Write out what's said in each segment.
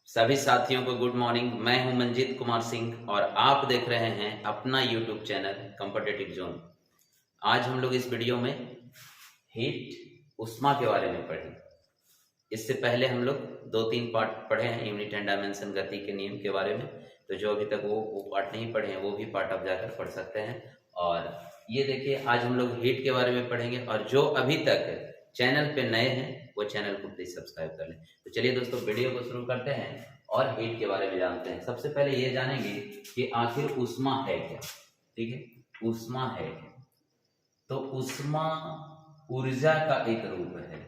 सभी साथियों को गुड मॉर्निंग। मैं हूं मंजीत कुमार सिंह और आप देख रहे हैं अपना यूट्यूब चैनल कॉम्पिटिटिव जोन। आज हम लोग इस वीडियो में हीट उष्मा के बारे में पढ़ें। इससे पहले हम लोग 2-3 पार्ट पढ़े हैं यूनिट एंड डायमेंशन गति के नियम के बारे में। तो जो अभी तक वो पार्ट नहीं पढ़े हैं वो भी पार्ट आप जाकर पढ़ सकते हैं। और ये देखिए आज हम लोग हीट के बारे में पढ़ेंगे और जो अभी तक चैनल पे नए हैं वो चैनल को प्लीज सब्सक्राइब कर लें। तो चलिए दोस्तों वीडियो को शुरू करते हैं और हीट के बारे में जानते हैं। सबसे पहले ये जानेंगे कि आखिर ऊष्मा है क्या। ठीक है, ऊष्मा है क्या? तो ऊष्मा ऊर्जा का एक रूप है।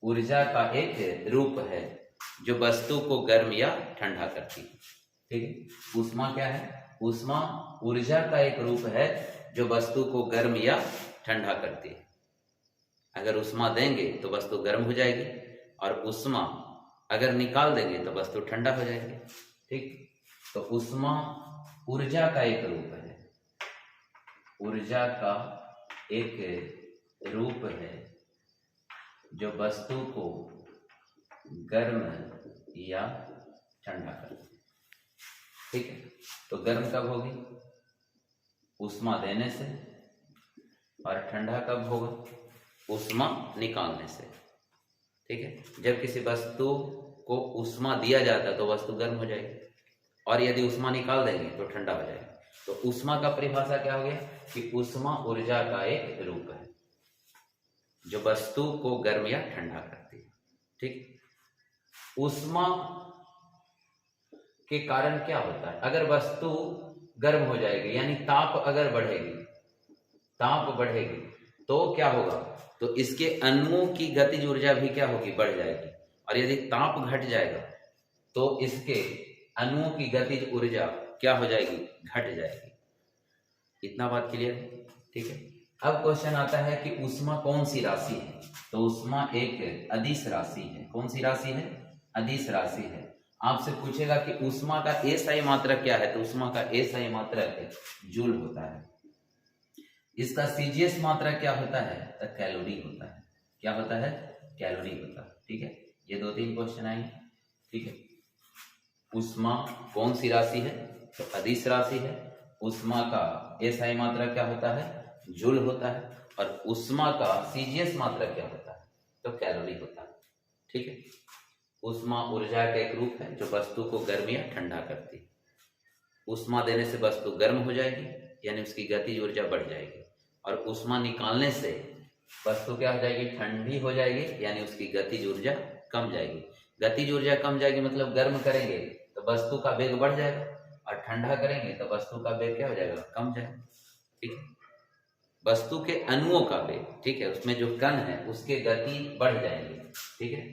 ऊर्जा का एक रूप है जो वस्तु को गर्म या ठंडा करती है। ठीक है, ऊष्मा क्या है? ऊष्मा ऊर्जा का एक रूप है जो वस्तु को गर्म या ठंडा करती है। अगर ऊष्मा देंगे तो वस्तु गर्म हो जाएगी और ऊष्मा अगर निकाल देंगे तो वस्तु ठंडा हो जाएगी। ठीक, तो ऊष्मा ऊर्जा का एक रूप है। ऊर्जा का एक रूप है जो वस्तु को गर्म या ठंडा करती है। ठीक है, तो गर्म कब होगी? ऊष्मा देने से। और ठंडा कब होगा? ऊष्मा निकालने से। ठीक है, जब किसी वस्तु को ऊष्मा दिया जाता है तो वस्तु गर्म हो जाएगी और यदि ऊष्मा निकाल देंगे तो ठंडा हो जाएगा। तो ऊष्मा का परिभाषा क्या हो गया कि ऊष्मा ऊर्जा का एक रूप है जो वस्तु को गर्म या ठंडा करती है। ठीक, ऊष्मा के कारण क्या होता है? अगर वस्तु गर्म हो जाएगी यानी ताप अगर बढ़ेगी, ताप बढ़ेगी तो क्या होगा? तो इसके अणुओं की गतिज ऊर्जा भी क्या होगी? बढ़ जाएगी। और यदि ताप घट जाएगा तो इसके अणुओं की गतिज ऊर्जा क्या हो जाएगी? घट जाएगी। इतना बात क्लियर है? ठीक है, अब क्वेश्चन आता है कि ऊष्मा कौन सी राशि है? तो ऊष्मा एक अदिश राशि है। कौन सी राशि है? अदिश राशि है। आपसे पूछेगा कि ऊष्मा का एसआई मात्रक क्या है? तो ऊष्मा का एसआई मात्रक जूल होता है। इसका सीजीएस मात्रक क्या होता है? तो कैलोरी होता है। क्या होता है? कैलोरी होता है। ठीक है, ये 2-3 क्वेश्चन आएंगे। ठीक है, ऊष्मा कौन सी राशि है? तो अदिश राशि है। ऊष्मा का एसआई मात्रक क्या होता है? जूल होता है। और ऊष्मा का सीजीएस मात्रक क्या होता है? तो कैलोरी होता है। ठीक है, ऊष्मा ऊर्जा का एक रूप है जो वस्तु को गर्म या ठंडा करती है। ऊष्मा देने से वस्तु गर्म हो जाएगी यानी उसकी गतिज ऊर्जा बढ़ जाएगी और ऊष्मा निकालने से वस्तु क्या हो जाएगी? ठंडी हो जाएगी यानी उसकी गतिज ऊर्जा कम जाएगी। गतिज ऊर्जा कम जाएगी मतलब गर्म करेंगे तो वस्तु का वेग बढ़ जाएगा और ठंडा करेंगे तो वस्तु का वेग क्या हो जाएगा? कम जाएगा। ठीक है, वस्तु के अणुओं का वेग, ठीक है, उसमें जो कण है उसके गति बढ़ जाएंगे। ठीक है,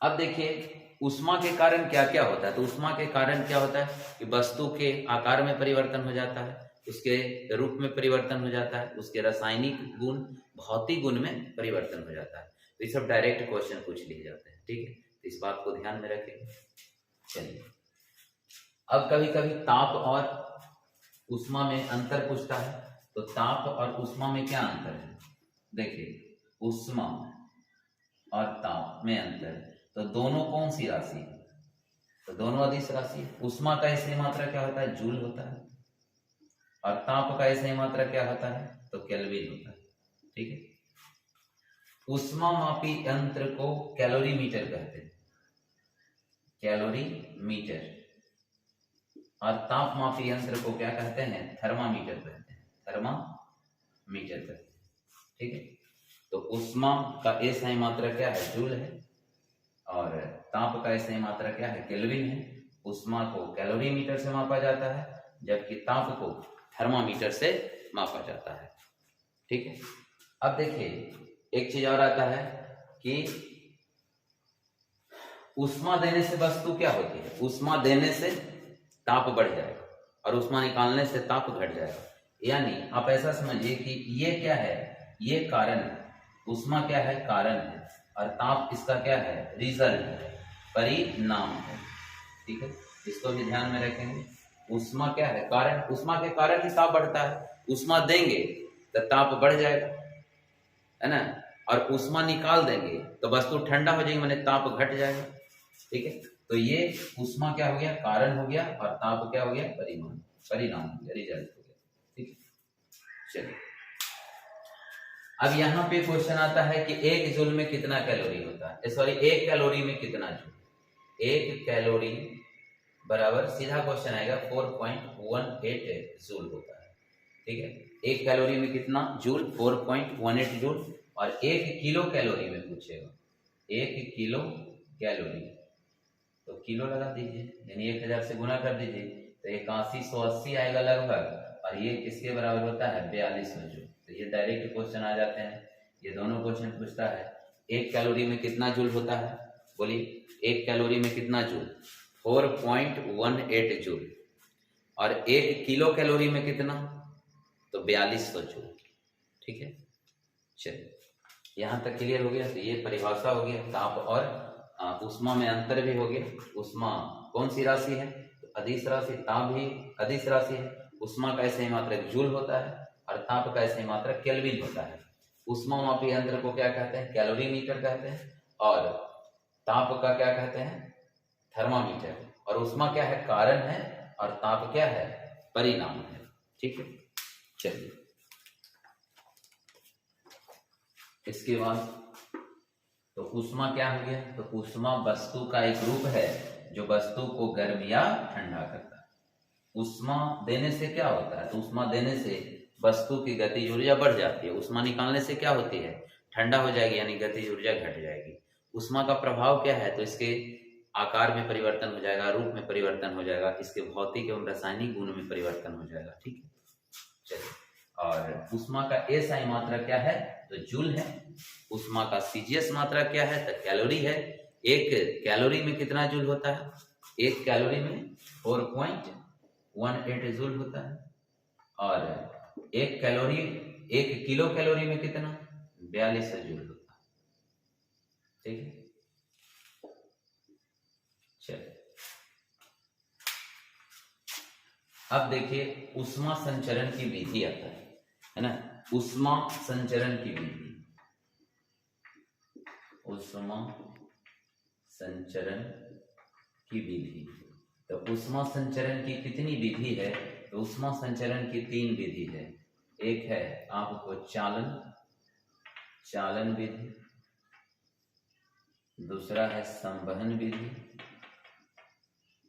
अब देखिए ऊष्मा के कारण क्या क्या होता है? तो ऊष्मा के कारण क्या होता है कि वस्तु के आकार में परिवर्तन हो जाता है, उसके रूप में परिवर्तन हो जाता है, उसके रासायनिक गुण भौतिक गुण में परिवर्तन हो जाता है। तो ये सब डायरेक्ट क्वेश्चन पूछ लिए जाते हैं। ठीक है, तो इस बात को ध्यान में रखें। चलिए, अब कभी कभी ताप और ऊष्मा में अंतर पूछता है। तो ताप और ऊष्मा में क्या अंतर है? देखिए, ऊष्मा और ताप में अंतर, तो दोनों कौन सी राशि है? तो दोनों अदिश राशि है। ऊष्मा का एसआई मात्रा क्या होता है? जूल होता है। और ताप का एसआई मात्रा क्या होता है? तो केल्विन होता है। ठीक है, ऊष्मा मापी यंत्र को कैलोरी मीटर कहते हैं, कैलोरी मीटर। और ताप मापी यंत्र को क्या कहते हैं? थर्मामीटर कहते हैं, थर्मामीटर कहते हैं। ठीक है, तो ऊष्मा का एसआई मात्रा क्या है? जूल है। और ताप का एसआई मात्रा क्या है? केल्विन है। ऊष्मा को कैलोरी मीटर से मापा जाता है जबकि ताप को थर्मामीटर से मापा जाता है। ठीक है, अब देखिए एक चीज और आता है कि ऊष्मा देने से वस्तु क्या होती है? ऊष्मा देने से ताप बढ़ जाएगा और ऊष्मा निकालने से ताप घट जाएगा। यानी आप ऐसा समझिए कि ये क्या है? ये कारण है। ऊष्मा क्या है? कारण है। और ताप इसका क्या है? रिजल्ट है, परिणाम है। ठीक है, इसको भी ध्यान में रखेंगे। ऊष्मा क्या है? कारण। ऊष्मा के कारण ही ताप बढ़ता है। ऊष्मा देंगे तो ताप बढ़ जाएगा, है ना। और ऊष्मा निकाल देंगे तो वस्तु ठंडा हो जाएगी, माने ताप घट जाएगा। ठीक है, तो ये ऊष्मा क्या हो गया, कारण हो गया, और ताप क्या हो गया, परिणाम हो गया, रिजल्ट हो गया। ठीक है, चलिए अब यहाँ पे क्वेश्चन आता है कि एक जूल में कितना कैलोरी होता है, सॉरी एक कैलोरी में कितना जूल। एक कैलोरी बराबर सीधा क्वेश्चन आएगा 4.18 जूल होता है। ठीक है, एक कैलोरी में कितना जूल, 4.18 जूल। और एक किलो कैलोरी में पूछेगा, एक किलो कैलोरी, तो किलो लगा दीजिए, यानी 1000 से गुना कर दीजिए, तो 8180 आएगा लगभग, और ये किसके बराबर होता है, 4200 जूल। तो ये डायरेक्ट क्वेश्चन आ जाते हैं, ये दोनों क्वेश्चन पूछता है एक कैलोरी में कितना जूल होता है, बोलिए एक कैलोरी में कितना जूल, 4.18 जूल, और एक किलो कैलोरी में कितना, तो 4200 जूल। ठीक है, चलिए यहां तक क्लियर हो गया। तो ये परिभाषा हो गया, ताप और ऊष्मा में अंतर भी हो गया। ऊष्मा कौन सी राशि है, तो अदिश राशि, ताप भी अदिश राशि है। ऊष्मा का ऐसे मात्रक जूल होता है, और ताप का ऐसे मात्रक केल्विन होता है। ऊष्मा मापी यंत्र को क्या कहते हैं, कैलोरीमीटर कहते हैं, और ताप का क्या कहते हैं, थर्मामीटर। और ऊष्मा क्या है, कारण है, और ताप क्या है, परिणाम है। ठीक है, चलिए इसके बाद तो ऊष्मा क्या हो गया, तो ऊष्मा वस्तु का एक रूप है जो वस्तु को गर्म या ठंडा करता है। ऊष्मा देने से क्या होता है, तो ऊष्मा देने से वस्तु की गतिज ऊर्जा बढ़ जाती है। ऊष्मा निकालने से क्या होती है, ठंडा हो जाएगी, यानी गतिज ऊर्जा घट जाएगी। ऊष्मा का प्रभाव क्या है, तो इसके आकार में परिवर्तन हो जाएगा, रूप में परिवर्तन हो जाएगा, इसके भौतिक एवं रासायनिक गुण में परिवर्तन हो जाएगा। ठीक है, चलिए और ऊष्मा का एसआई मात्रा क्या है, तो जूल है। ऊष्मा का सीजीएस मात्रा क्या है, तो कैलोरी है। एक कैलोरी में कितना जूल होता है, एक कैलोरी में 4.18 जूल होता है, और एक कैलोरी, एक किलो कैलोरी में कितना, 4200 जूल होता है। ठीक है, चलिए अब देखिए ऊष्मा संचरण की विधि आता है ना, ऊष्मा संचरण की विधि, ऊष्मा संचरण की विधि। तो ऊष्मा संचरण की कितनी विधि है, तो ऊष्मा संचरण की 3 विधि है। एक है आपको चालन विधि, दूसरा है संवहन विधि,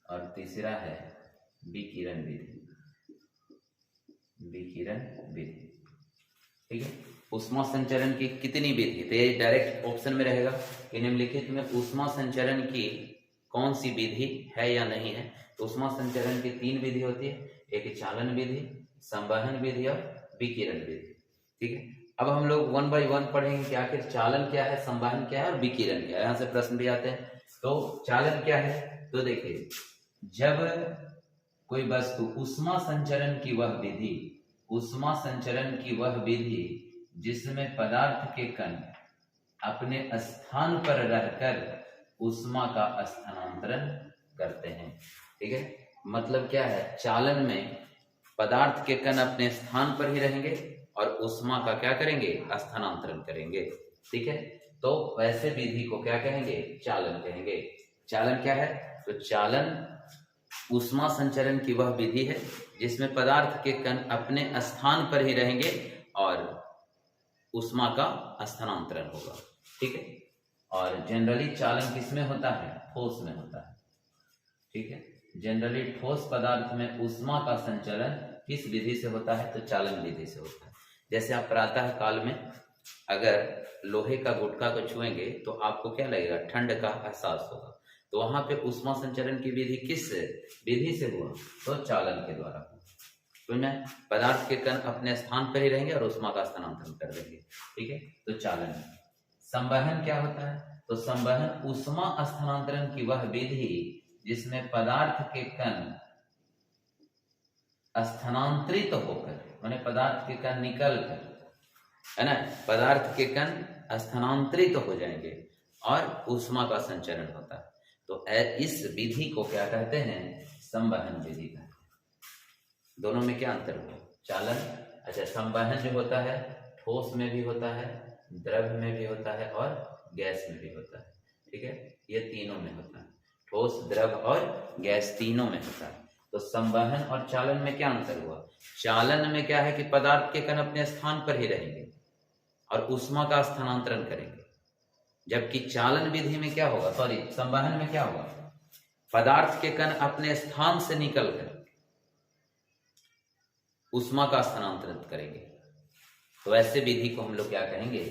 और तीसरा है विकिरण विधि। ठीक है, ऊष्मा संचरण की कितनी विधि, तो ये डायरेक्ट ऑप्शन में रहेगा कि निम्नलिखित में ऊष्मा संचरण की कौन सी विधि है या नहीं है। तो ऊष्मा संचरण की 3 विधि होती है, एक चालन विधि, संवहन विधि और विकिरण विधि। ठीक है, अब हम लोग 1 बाय 1 पढ़ेंगे कि आखिर चालन क्या है, संवहन क्या है और विकिरण क्या है। यहाँ से प्रश्न भी आते हैं। तो चालन क्या है, तो देखिए जब कोई वस्तु, ऊष्मा संचरण की वह विधि, ऊष्मा संचरण की वह विधि जिसमें पदार्थ के कण अपने स्थान पर रहकर ऊष्मा का स्थानांतरण करते हैं। ठीक है, मतलब क्या है, चालन में पदार्थ के कण अपने स्थान पर ही रहेंगे और ऊष्मा का क्या करेंगे, स्थानांतरण करेंगे। ठीक है, तो वैसे विधि को क्या कहेंगे, चालन कहेंगे। चालन क्या है, तो चालन ऊष्मा संचरण की वह विधि है जिसमें पदार्थ के कण अपने स्थान पर ही रहेंगे और ऊष्मा का स्थानांतरण होगा। ठीक है, और जनरली चालन किसमें होता है, ठोस में होता है। ठीक है, जनरली ठोस पदार्थ में ऊष्मा का संचलन किस विधि से होता है, तो चालन विधि से होता है। जैसे आप प्रातः काल में अगर लोहे का गुटका को छुएंगे तो आपको क्या लगेगा, ठंड का एहसास होगा। तो वहां पे ऊष्मा संचरण की विधि किस विधि से हुआ, तो चालन के द्वारा हुआ। तो पदार्थ के कण अपने स्थान पर ही रहेंगे और ऊष्मा का स्थानांतरण कर देंगे। ठीक है, तो चालन। संवहन क्या होता है, तो संवहन ऊष्मा स्थानांतरण की वह विधि जिसमें पदार्थ के कण स्थानांतरित होकर, माने पदार्थ के कण निकल कर, है ना, पदार्थ के कण स्थानांतरित हो जाएंगे और ऊष्मा का संचरण होता है। तो इस विधि को क्या कहते हैं, संवहन विधि कहते हैं। दोनों में क्या अंतर हुआ, चालन, अच्छा संवहन जो होता है ठोस में भी होता है, द्रव में भी होता है और गैस में भी होता है। ठीक है, ये तीनों में होता है। ठोस, द्रव और गैस तीनों में होता है। तो संवहन और चालन में क्या अंतर हुआ? चालन में क्या है कि पदार्थ के कण अपने स्थान पर ही रहेंगे और ऊष्मा का स्थानांतरण करेंगे, जबकि चालन विधि में क्या होगा, सॉरी संवहन में क्या होगा, पदार्थ के कण अपने स्थान से निकलकर ऊष्मा का स्थानांतरण करेंगे। तो ऐसे विधि को हम लोग क्या कहेंगे,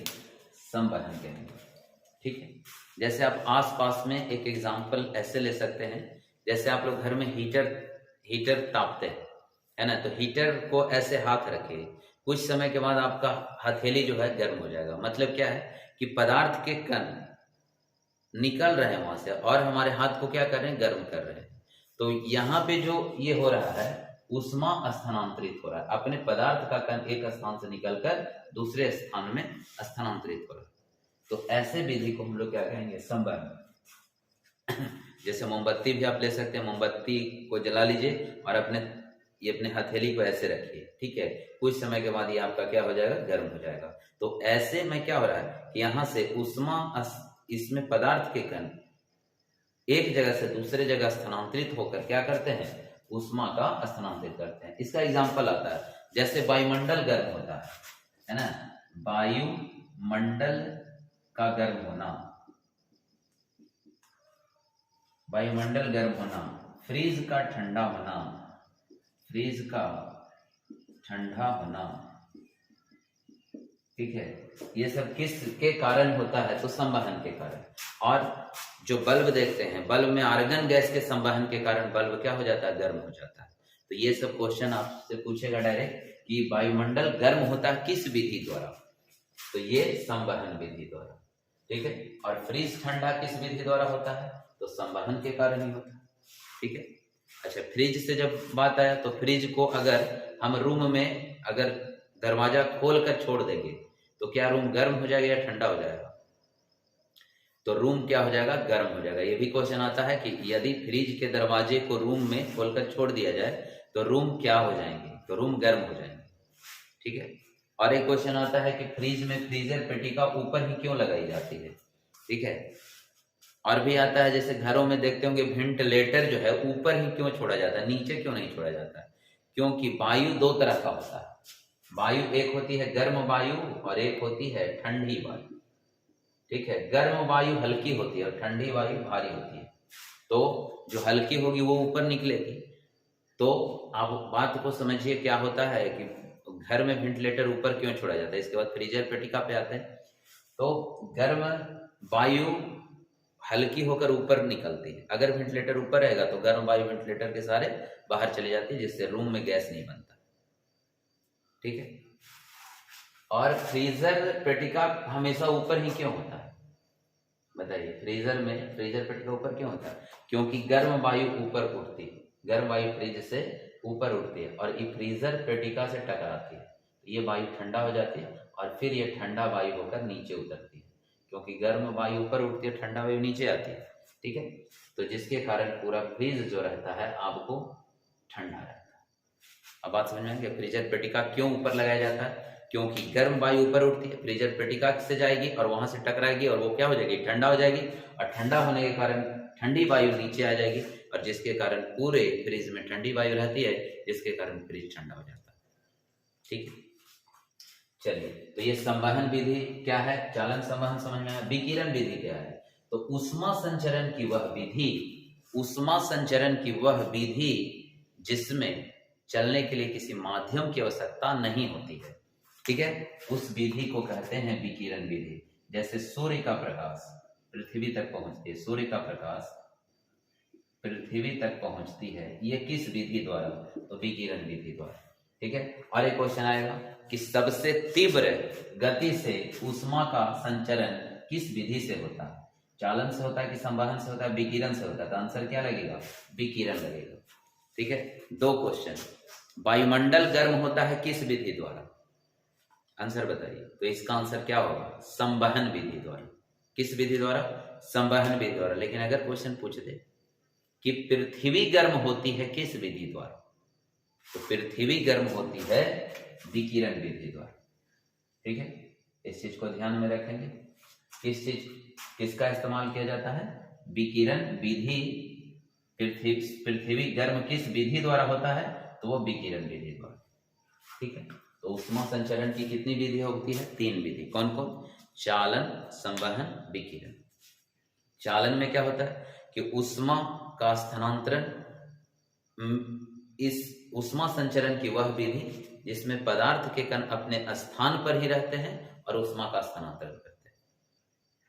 संवहन कहेंगे। ठीक है, जैसे आप आसपास में एक एग्जांपल ऐसे ले सकते हैं, जैसे आप लोग घर में हीटर तापते हैं, है ना, तो हीटर को ऐसे हाथ रखिए, कुछ समय के बाद आपका हथेली जो है गर्म हो जाएगा। मतलब क्या है कि पदार्थ के कण निकल रहे हैं वहां से और हमारे हाथ को क्या कर रहे हैं, गर्म कर रहे हैं। तो यहाँ पे जो ये हो रहा है, ऊष्मा स्थानांतरित हो रहा है, अपने पदार्थ का कण एक स्थान से निकलकर दूसरे स्थान में स्थानांतरित हो रहा है। तो ऐसे विधि को हम लोग क्या कहेंगे, संवहन। जैसे मोमबत्ती भी आप ले सकते हैं, मोमबत्ती को जला लीजिए और अपने हथेली को ऐसे रखिए, ठीक है, कुछ समय के बाद ये आपका क्या हो जाएगा, गर्म हो जाएगा। तो ऐसे में क्या हो रहा है कि यहाँ से ऊष्मा, इसमें पदार्थ के कण एक जगह से दूसरे जगह स्थानांतरित होकर क्या करते हैं, ऊष्मा का स्थानांतरित करते हैं। इसका एग्जाम्पल आता है, जैसे वायुमंडल गर्म होता है ना, वायुमंडल का गर्म होना, वायुमंडल गर्म होना, फ्रीज का ठंडा होना, फ्रीज का ठंडा होना, ठीक है, ये सब किस के कारण होता है, तो संवहन के कारण। और जो बल्ब देखते हैं, बल्ब में आर्गन गैस के संवहन के कारण बल्ब क्या हो जाता है, गर्म हो जाता है। तो ये सब क्वेश्चन आपसे पूछेगा डायरेक्ट कि वायुमंडल गर्म होता है किस विधि द्वारा, तो ये संवहन विधि द्वारा, ठीक है। और फ्रीज ठंडा किस विधि द्वारा होता है, तो संवहन के कारण ही होता है, ठीक है। अच्छा, फ्रिज से जब बात आया, तो फ्रिज को अगर हम रूम में अगर दरवाजा खोल कर छोड़ देंगे तो क्या रूम गर्म हो जाएगा या ठंडा हो जाएगा, तो रूम क्या हो जाएगा, गर्म हो जाएगा। ये भी क्वेश्चन आता है कि यदि फ्रिज के दरवाजे को रूम में खोलकर छोड़ दिया जाए तो रूम क्या हो जाएंगे, तो रूम गर्म हो जाएंगे, ठीक है। और एक क्वेश्चन आता है कि फ्रिज में फ्रीजर पेटिका ऊपर ही क्यों लगाई जाती है, ठीक है। और भी आता है, जैसे घरों में देखते होंगे वेंटिलेटर जो है ऊपर ही क्यों छोड़ा जाता है, नीचे क्यों नहीं छोड़ा जाता है, क्योंकि वायु दो तरह का होता है। वायु एक होती है गर्म वायु और एक होती है ठंडी वायु, ठीक है। गर्म वायु हल्की होती है और ठंडी वायु भारी होती है। तो जो हल्की होगी वो ऊपर निकलेगी। तो आप बात को समझिए, क्या होता है कि घर में वेंटिलेटर ऊपर क्यों छोड़ा जाता है। इसके बाद फ्रीजर पेटिका पे आते हैं। तो गर्म वायु हल्की होकर ऊपर निकलती है, अगर वेंटिलेटर ऊपर रहेगा तो गर्म वायु वेंटिलेटर के सारे बाहर चली जाती है, जिससे रूम में गैस नहीं बनता, ठीक है। और फ्रीजर पेटिका हमेशा ऊपर ही क्यों होता है, बताइए। फ्रीजर में फ्रीजर पेटिका ऊपर क्यों होता है, क्योंकि गर्म वायु ऊपर उठती है, गर्म वायु फ्रिज से ऊपर उठती है और ये फ्रीजर पेटिका से टकराती है, ये वायु ठंडा हो जाती है और फिर ये ठंडा वायु होकर नीचे उतरती है, क्योंकि गर्म वायु ऊपर उठती है, ठंडा वायु नीचे आती है, ठीक है। तो जिसके कारण पूरा फ्रिज जो रहता है आपको ठंडा रहता है। अब बात समझ में आएगी, फ्रीजर पेटिका क्यों ऊपर लगाया जाता है, क्योंकि गर्म वायु ऊपर उठती है, फ्रीजर पेटिका से जाएगी और वहां से टकराएगी और वो क्या हो जाएगी, ठंडा हो जाएगी, और ठंडा होने के कारण ठंडी वायु नीचे आ जाएगी और जिसके कारण पूरे फ्रिज में ठंडी वायु रहती है, जिसके कारण फ्रिज ठंडा हो जाता है, ठीक है। चलिए, तो ये संवहन विधि क्या है, चालन संवहन समझ में आया। विकिरण विधि क्या है, तो ऊष्मा संचरण की वह विधि, ऊष्मा संचरण की वह विधि जिसमें चलने के लिए किसी माध्यम की आवश्यकता नहीं होती है, ठीक है, उस विधि को कहते हैं विकिरण विधि। जैसे सूर्य का प्रकाश पृथ्वी तक पहुंचती है, सूर्य का प्रकाश पृथ्वी तक पहुंचती है, ये किस विधि द्वारा, तो विकिरण विधि द्वारा, ठीक है। और एक क्वेश्चन आएगा कि सबसे तीव्र गति से ऊष्मा का संचरण किस विधि से होता है, चालन से होता है कि संवहन से होता है, विकिरण से होता है, तो आंसर क्या लगेगा, विकिरण लगेगा, ठीक है। दो क्वेश्चन, वायुमंडल गर्म होता है किस विधि द्वारा, आंसर बताइए। तो इसका आंसर क्या होगा, संवहन विधि द्वारा। किस विधि द्वारा, संवहन विधि द्वारा। लेकिन अगर क्वेश्चन पूछ दे कि पृथ्वी गर्म होती है किस विधि द्वारा, तो पृथ्वी गर्म होती है विकिरण विधि द्वारा, ठीक है। इस चीज को ध्यान में रखेंगे, किसका इस्तेमाल किया जाता है, विकिरण विधि पृथ्वी गर्म किस विधि द्वारा होता है, तो वो विकिरण विधि द्वारा। ठीक है, तो ऊष्मा संचरण की कितनी विधि होती है, 3 विधि। कौन कौन, चालन, संवहन, विकिरण। चालन में क्या होता है कि ऊष्मा का स्थानांतरण, इस ऊष्मा संचरण की वह विधि जिसमें पदार्थ के कण अपने स्थान पर ही रहते हैं और ऊष्मा का स्थानांतरण करते हैं।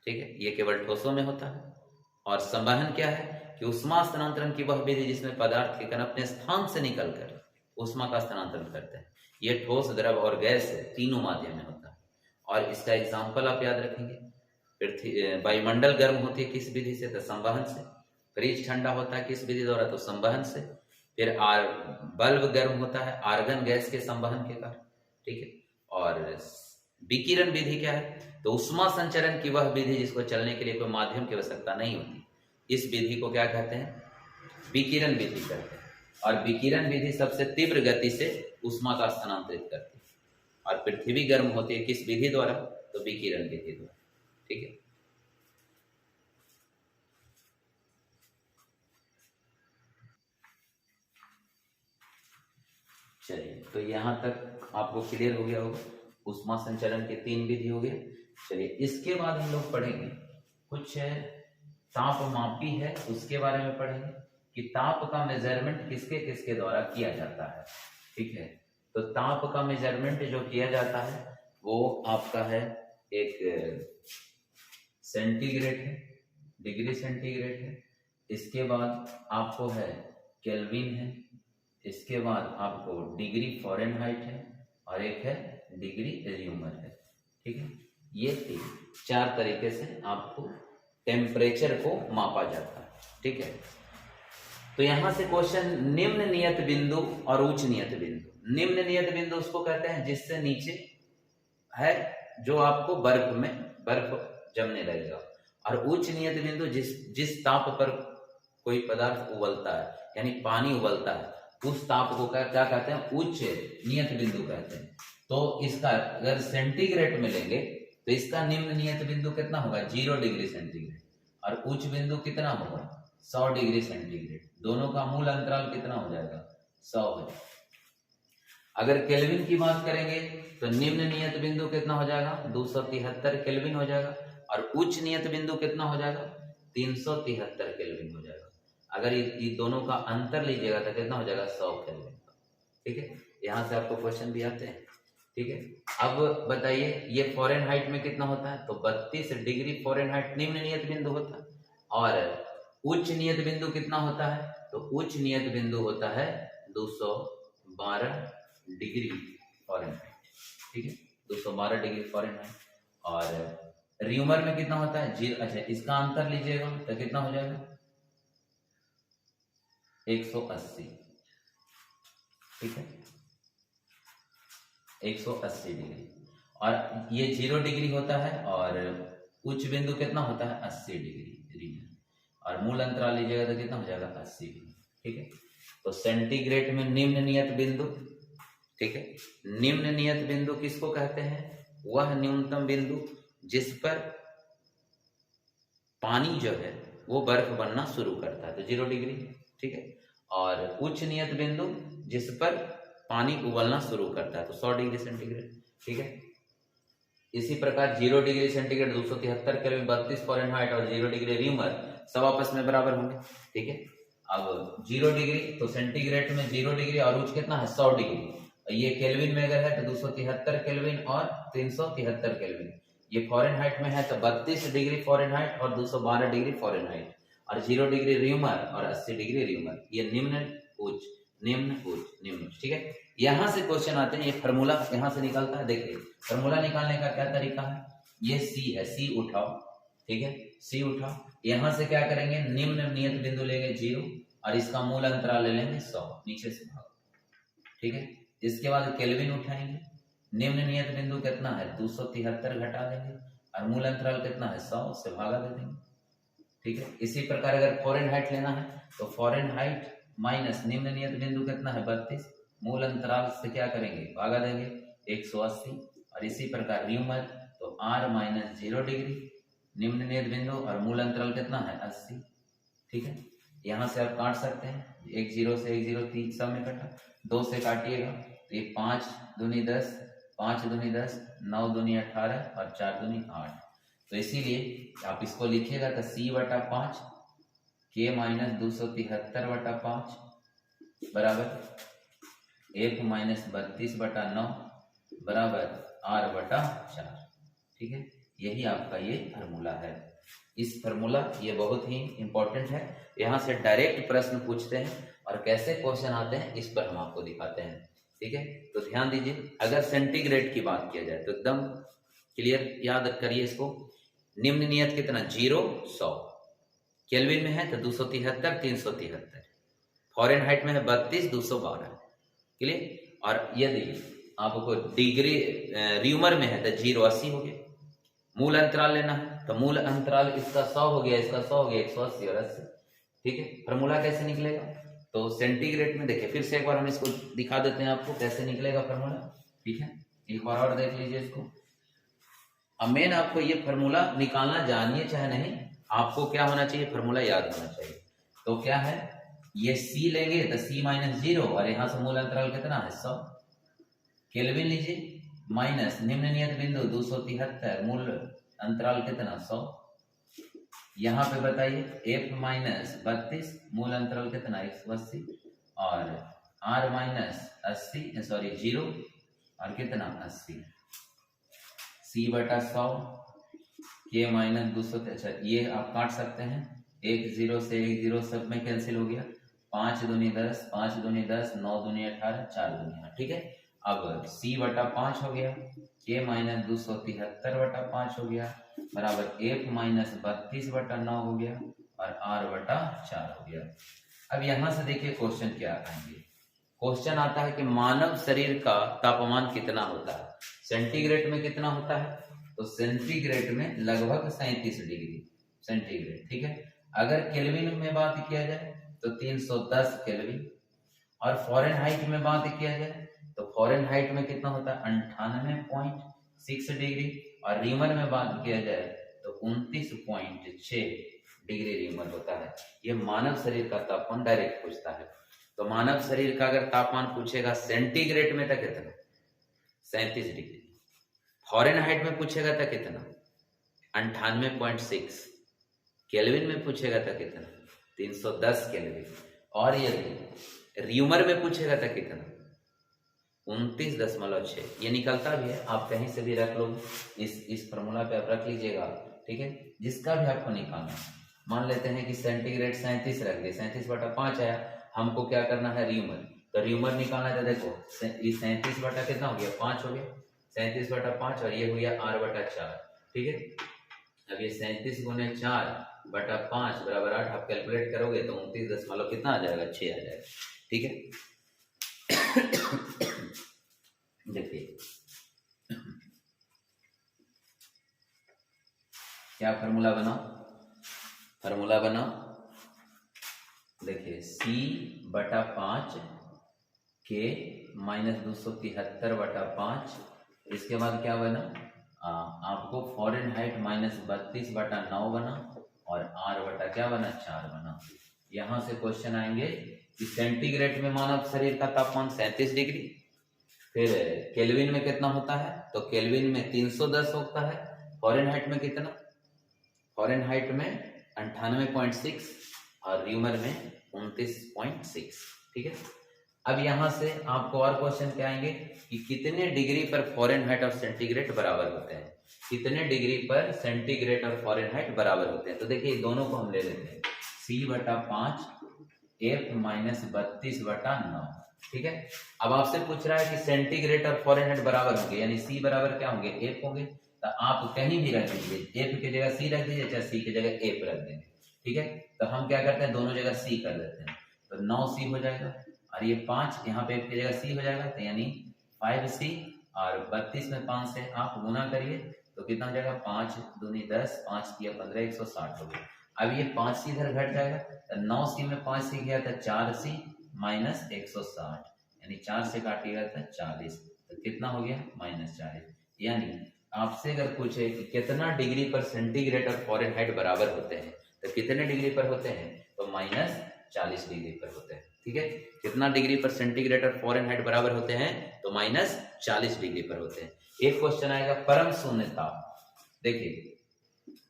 ठीक है, ये केवल ठोसों में होता है। और संवहन क्या है कि ऊष्मा स्थानांतरण की वह विधि जिसमें पदार्थ के कण अपने स्थान से निकलकर ऊष्मा का स्थानांतरण करते हैं। ये ठोस, द्रव और गैस तीनों माध्यम में होता है। और इसका एग्जाम्पल आप याद रखेंगे, वायुमंडल गर्म होती है किस विधि से, तो संवहन से। फ्रिज ठंडा होता है किस विधि द्वारा, तो संवहन से। फिर बल्ब गर्म होता है आर्गन गैस के संवहन के कारण। ठीक है, और विकिरण विधि क्या है, तो ऊष्मा संचरण की वह विधि जिसको चलने के लिए कोई माध्यम की आवश्यकता नहीं होती, इस विधि को क्या कहते हैं, विकिरण विधि कहते हैं। और विकिरण विधि सबसे तीव्र गति से ऊष्मा का स्थानांतरित करती है। और पृथ्वी गर्म होती है किस विधि द्वारा, तो विकिरण विधि द्वारा। ठीक है, चलिए, तो यहां तक आपको क्लियर हो गया होगा, ऊष्मा संचरण के 3 विधि हो गए। चलिए, इसके बाद हम लोग पढ़ेंगे कुछ तापमापी है, उसके बारे में पढ़ेंगे कि ताप का मेजरमेंट किसके किसके द्वारा किया जाता है। ठीक है, तो ताप का मेजरमेंट जो किया जाता है वो आपका है एक सेंटीग्रेड है, डिग्री सेंटीग्रेड है। इसके बाद आपको है केल्विन है। इसके बाद आपको डिग्री फ़ारेनहाइट है और एक है डिग्री रेयूमर है। ठीक है, ये 4 तरीके से आपको टेम्परेचर को मापा जाता है। ठीक है, तो यहां से क्वेश्चन, निम्न नियत बिंदु और उच्च नियत बिंदु। निम्न नियत बिंदु उसको कहते हैं जिससे नीचे है जो आपको बर्फ जमने लगेगा। और उच्च नियत बिंदु जिस ताप पर कोई पदार्थ उबलता है, यानी पानी उबलता है, उस ताप को क्या कहते हैं, उच्च नियत बिंदु कहते हैं। तो इसका अगर सेंटीग्रेड में लेंगे तो इसका निम्न नियत बिंदु कितना होगा, 0 डिग्री सेंटीग्रेड। और उच्च बिंदु कितना होगा, 100 डिग्री सेंटीग्रेड। दोनों का मूल अंतराल कितना हो जाएगा, 100 हो जाएगा। अगर केल्विन की बात करेंगे तो निम्न नियत बिंदु कितना हो जाएगा, 273 केल्विन हो जाएगा। और उच्च नियत बिंदु कितना हो जाएगा, 373 केल्विन हो जाएगा। अगर ये दोनों का अंतर लीजिएगा तो कितना हो जाएगा, 100 केल्विन का। ठीक है, यहां से आपको क्वेश्चन भी आते हैं। ठीक है, अब बताइए ये फ़ारेनहाइट में कितना होता है, तो 32 डिग्री फ़ारेनहाइट निम्न नियत बिंदु होता है। और उच्च नियत बिंदु कितना होता है, तो उच्च नियत बिंदु होता है 212 डिग्री फ़ारेनहाइट। ठीक है, 212 डिग्री फ़ारेनहाइट। और र्यूमर में कितना होता है, 0। अच्छा, इसका अंतर लीजिएगा तो कितना हो जाएगा, 180। ठीक है, 180 डिग्री। और ये 0 डिग्री होता है और उच्च बिंदु कितना होता है, 80 डिग्री रीजन। और मूल अंतराल लीजिएगा तो कितना हो जाएगा, 80 डिग्री। ठीक है, तो सेंटीग्रेड में निम्न नियत बिंदु। ठीक है, निम्न नियत बिंदु किसको कहते हैं, वह न्यूनतम बिंदु जिस पर पानी जो है वो बर्फ बनना शुरू करता है, तो 0 डिग्री। ठीक है, और उच्च नियत बिंदु जिस पर पानी उबलना शुरू करता है, तो 100 डिग्री सेंटीग्रेड। ठीक है, इसी प्रकार 0 डिग्री सेंटीग्रेड, 273 केल्विन, 32 फ़ारेनहाइट और 0 डिग्री र्यूमर सब आपस में बराबर होंगे। ठीक है, अब 0 डिग्री तो सेंटीग्रेड में 0 डिग्री और उच्च कितना है, 100 डिग्री। ये केल्विन में अगर है तो 273 केल्विन और 373 केल्विन। ये फ़ारेनहाइट में है तो 32 डिग्री फ़ारेनहाइट और 212 डिग्री फ़ारेनहाइट। और 0 डिग्री र्यूमर और 80 डिग्री र्यूमर। ये निम्न उच्च निम्न उच्च निम्न। ठीक है, यहां से क्वेश्चन आते हैं, ये फार्मूला यहां से निकलता है। देखिए फार्मूला निकालने का क्या तरीका है, ये सी है, सी उठाओ। ठीक है, सी उठाओ। यहां से क्या करेंगे, निम्न नियत बिंदु लेंगे 0 और इसका मूल अंतराल ले लेंगे 100, नीचे से भाग। ठीक है, इसके बाद केल्विन उठाएंगे। निम्न नियत बिंदु कितना है, 273 घटा देंगे और मूल अंतराल कितना है, 100 से भागा दे देंगे। ठीक है, इसी प्रकार अगर फ़ारेनहाइट लेना है तो फ़ारेनहाइट माइनस निम्न नियत बिंदु कितना है, 32, मूल अंतराल से क्या करेंगे, भागा देंगे 180। और इसी प्रकार र्यूमर तो r माइनस 0 डिग्री निम्न नियत बिंदु और मूल अंतराल कितना है, 80। ठीक है, यहाँ से आप काट सकते हैं, 1 0 से 1 0 3 सब में कटा, 2 से काटिएगा तो ये 5 दूनी 10, 5 दूनी 10, 9 दूनी 18 और 4 दूनी 8। तो इसीलिए आप इसको लिखिएगा तो c/5 k - 273/5 बराबर f - 32/9 बराबर r/4। ठीक है, यही आपका ये फार्मूला है। इस फार्मूला ये बहुत ही इंपॉर्टेंट है, यहाँ से डायरेक्ट प्रश्न पूछते हैं और कैसे क्वेश्चन आते हैं इस पर हम आपको दिखाते हैं। ठीक है, तो ध्यान दीजिए, अगर सेंटीग्रेड की बात किया जाए तो एकदम क्लियर याद करिए इसको। निम्न नियत कितना 0 100, केल्विन में है तो 273 373, फॉरेनहाइट में है 32 212। क्लियर, और यदि आपको डिग्री र्यूमर में है तो 0 80 हो गया। मूल अंतराल लेना है तो मूल अंतराल इसका 100 हो गया, इसका 100 हो गया, 180 और 80। ठीक है, फार्मूला कैसे निकलेगा तो सेंटीग्रेड में देखिए, फिर से एक बार हम इसको दिखा देते हैं आपको कैसे निकलेगा फार्मूला। ठीक है, एक बार और देख लीजिए इसको। अब मेन आपको ये फार्मूला निकालना जानिए चाहे नहीं, आपको क्या होना चाहिए, फार्मूला याद होना चाहिए। तो क्या है, ये c लेंगे तो c - 0 और यहाँ से मूल अंतराल कितना है 100, केल्विन लीजिए माइनस निम्न नियत बिंदु 273, मूल अंतराल कितना 100, यहाँ पे बताइए f - 32, मूल अंतराल कितना 180 और r - 80 सॉरी 0 और कितना 80, c/100 k - 200। अच्छा, ये आप काट सकते हैं, 1 0 से 1 0 सब में कैंसिल हो गया, 5 दूनी 10, 5 दूनी 10, 9 दूनी 18, 4 दूनी 8। ठीक है, अब c/5 हो गया, k - 273/5 हो गया बराबर f - 32/9 हो गया और r/4 हो गया। अब यहां से देखिए क्वेश्चन क्या आएंगे। क्वेश्चन आता है कि मानव शरीर का तापमान कितना होता है, सेंटीग्रेड में कितना होता है, तो सेंटीग्रेड में लगभग 37 डिग्री सेंटीग्रेड। ठीक है, अगर केल्विन में बात किया जाए तो 310 केल्विन, और फॉरेनहाइट में बात किया जाए तो फॉरेनहाइट में कितना होता है 98.6 डिग्री, और रीमर में बात किया जाए तो 29.6 डिग्री रीमर होता है। ये मानव शरीर का तापमान डायरेक्ट पूछता है। तो मानव शरीर का अगर तापमान पूछेगा सेंटीग्रेड में तो कितना 37 डिग्री, फॉरेनहाइट में पूछेगा तो कितना 98.6, केल्विन में पूछेगा तो कितना 310 केल्विन, और यदि र्यूमर में पूछेगा तो कितना 29.6। ये निकलता भी है, आप कहीं से भी रख लो, इस फॉर्मूला पे आप रख लीजिएगा। ठीक है, जिसका भी आपको निकालना है, मान लेते हैं कि सेंटीग्रेड 37 रख दे, 37/5 आया, हमको क्या करना है र्यूमर, तो र्यूमर निकालना है तो देखो ये 37 बटा कितना हो गया 5 हो गया, 37/5 और ये हो गया r/4। ठीक है, अब ये 37 × 4/5 बराबर 8 आप कैलकुलेट करोगे तो 29 कितना आ जाएगा 6 आ जाएगा। ठीक है, देखिए क्या फार्मूला बनाओ, फार्मूला बनाओ, देखिए c/5 k - 273/5, इसके बाद क्या बना आपको फॉरेनहाइट -32/9 बना और r/ क्या बना 4 बना। यहां से क्वेश्चन आएंगे कि सेंटीग्रेड में मानव शरीर का तापमान 37 डिग्री, फिर केल्विन में कितना होता है, तो केल्विन में 310 होता है, फॉरेनहाइट में कितना, फॉरेनहाइट में 98.6 और र्यूमर में 29.6। ठीक है, अब यहां से आपको और क्वेश्चन क्या आएंगे कि कितने डिग्री पर फॉरेनहाइट और सेंटीग्रेड बराबर होते हैं, कितने डिग्री पर सेंटीग्रेड और फॉरेनहाइट बराबर होते हैं। तो देखिए दोनों को हम ले लेते हैं, c/5 f - 32/9। ठीक है, अब आपसे पूछ रहा है कि सेंटीग्रेड और फॉरेनहाइट बराबर होंगे, यानी c बराबर क्या होंगे f होंगे, तो आप कहीं भी रख दीजिए, f की जगह c रख दीजिए, चाहे c की जगह f रख देंगे। ठीक है, तो हम क्या करते हैं दोनों जगह c कर देते हैं, तो 9c हो जाएगा, और ये 5 यहाँ पे f की जगह c हो जाएगा, तो यानी 5c, और 32 में 5 से आप गुना करिए तो कितना हो जाएगा 5 दूनी 10, 5 किया 15, 160 हो गया। अब ये 5c इधर घट जाएगा, तो 9c में 5c गया था 4c - 160, यानी 4 से काटिएगा तो 40, तो कितना हो गया -40। यानी आपसे अगर पूछे कि कितना डिग्री पर सेंटीग्रेड और फॉरेनहाइट बराबर होते हैं, तो कितने डिग्री पर होते हैं, तो 40 डिग्री पर होते हैं। ठीक है, कितना डिग्री पर सेंटीग्रेड और फ़ारेनहाइट बराबर होते हैं? तो -40 डिग्री पर होते हैं। एक क्वेश्चन आएगा परम शून्य ताप। देखिए,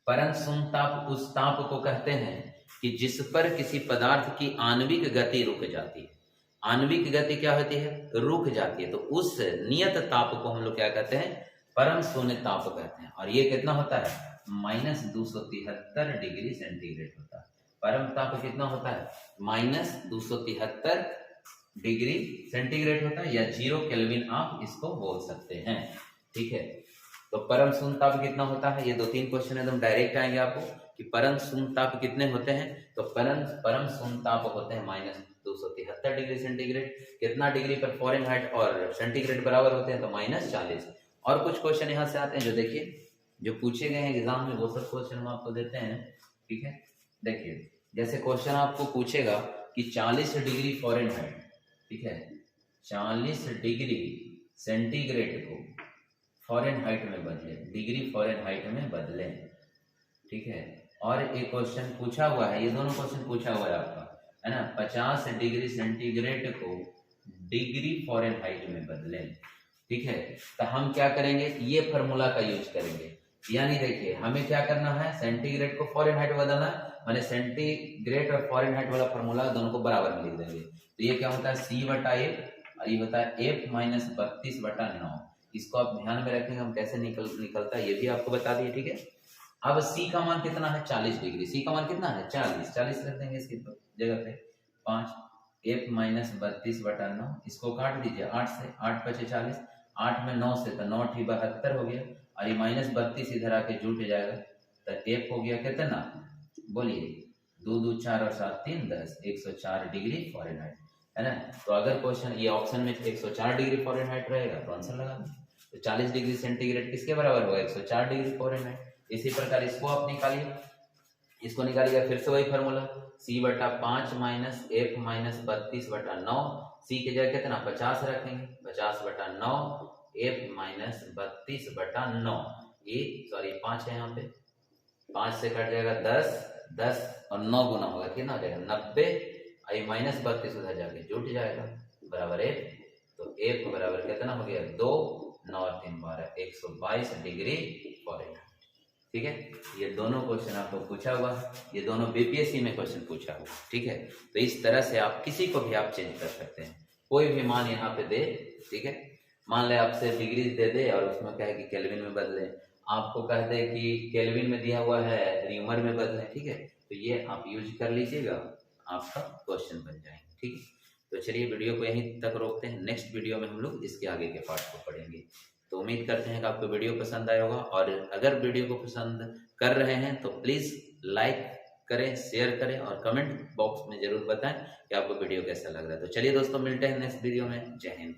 परम शून्य ताप उस ताप को कहते हैं कि जिस पर किसी पदार्थ की आणविक गति रुक जाती है। आणविक गति क्या होती है? रुक जाती है। तो उस नियत ताप को हम लोग क्या कहते हैं? परम शून्य ताप कहते हैं। और ये कितना होता है? -273 डिग्री सेंटीग्रेड होता है। परम ताप कितना होता है? -273 डिग्री सेंटीग्रेड होता है, या 0 केल्विन आप इसको बोल सकते हैं। ठीक है, तो परम शून्य ताप कितना होता है? ये 2-3 क्वेश्चन एकदम डायरेक्ट आएंगे आपको कि परम शून्य ताप कितने होते हैं। तो परम शून्य ताप होते हैं -273 डिग्री सेंटीग्रेड। कितना डिग्री पर फ़ारेनहाइट और सेंटीग्रेड बराबर होते हैं? तो -40। और कुछ क्वेश्चन यहाँ से आते हैं जो देखिए, जो पूछे गए हैं एग्जाम में, वो सब क्वेश्चन हम आपको देते हैं। ठीक है, देखिए जैसे क्वेश्चन आपको पूछेगा कि 40 डिग्री फ़ारेनहाइट, ठीक है, 40 डिग्री सेंटीग्रेड को फ़ारेनहाइट में बदलें, डिग्री फ़ारेनहाइट में बदलें। ठीक है, और एक क्वेश्चन पूछा हुआ है, ये दोनों क्वेश्चन पूछा हुआ है आपका, है ना, 50 डिग्री सेंटीग्रेड को डिग्री फ़ारेनहाइट में बदलें। ठीक है, तो हम क्या करेंगे? ये फॉर्मूला का यूज करेंगे। यानी देखिए, हमें क्या करना है? सेंटीग्रेड को फ़ारेनहाइट में बदलना है, माने सेंटीग्रेड और फ़ारेनहाइट वाला फॉर्मूला दोनों को बराबर में लिख देंगे। तो ये क्या होता है? C/F, और ये होता है F - 32/9। इसको आप ध्यान में रखेंगे, हम कैसे निकलता है ये भी आपको बता दिए। ठीक है, अब C का मान कितना है? 40 डिग्री। C का मान कितना है? 40 रख देंगे इसकी जगह पे 5। F - 32/9, इसको काट दीजिए 8 से, 8 × 5 = 40, 8 में 9 से, तो 9 × 72 हो गया, और ये -32 इधर आके जुट जाएगा, तो F हो गया कितना? बोलिए, 2 2 4 और 7 3 10, 104 डिग्री फ़ारेनहाइट, है ना। तो अगर क्वेश्चन ये ऑप्शन में 104 डिग्री फ़ारेनहाइट रहेगा तो आंसर लगा दें। तो 40 डिग्री सेंटीग्रेड किसके बराबर होगा? 104 डिग्री फ़ारेनहाइट। इसी प्रकार इसको आप निकालिए, इसको निकालिएगा, फिर से वही फॉर्मूला, C/5 - F - 32/9। C की जगह कितना? 50 रखेंगे, 50/9, F - 32/9। ये सॉरी 5 है यहाँ पे, 5 से कट जाएगा 10, 10 और 9 गुना होगा, कितना हो जाएगा? 90, और ये -32 उधर जाके जुट जाएगा, बराबर F। तो F बराबर कितना हो गया? 2, 9 और 3 12, 122 डिग्री फ़ारेनहाइट। ठीक है, ये दोनों क्वेश्चन आपको पूछा हुआ, ये दोनों बीपीएससी में क्वेश्चन पूछा हुआ। ठीक है, तो इस तरह से आप किसी को भी आप चेंज कर सकते हैं, कोई भी मान यहाँ पे दे। ठीक है, मान ले आपसे डिग्री दे दे और उसमें कहे कि केल्विन में बदले, आपको कह दे कि केल्विन में दिया हुआ है, रीमर में बदले। ठीक है, तो ये आप यूज कर लीजिएगा, आपका क्वेश्चन बन जाएंगे। ठीक है, तो चलिए वीडियो को यहीं तक रोकते हैं, नेक्स्ट वीडियो में हम लोग इसके आगे के पार्ट को पढ़ेंगे। तो उम्मीद करते हैं कि आपको वीडियो पसंद आया होगा, और अगर वीडियो को पसंद कर रहे हैं तो प्लीज़ लाइक करें, शेयर करें, और कमेंट बॉक्स में ज़रूर बताएं कि आपको वीडियो कैसा लग रहा है। तो चलिए दोस्तों, मिलते हैं नेक्स्ट वीडियो में। जय हिंद।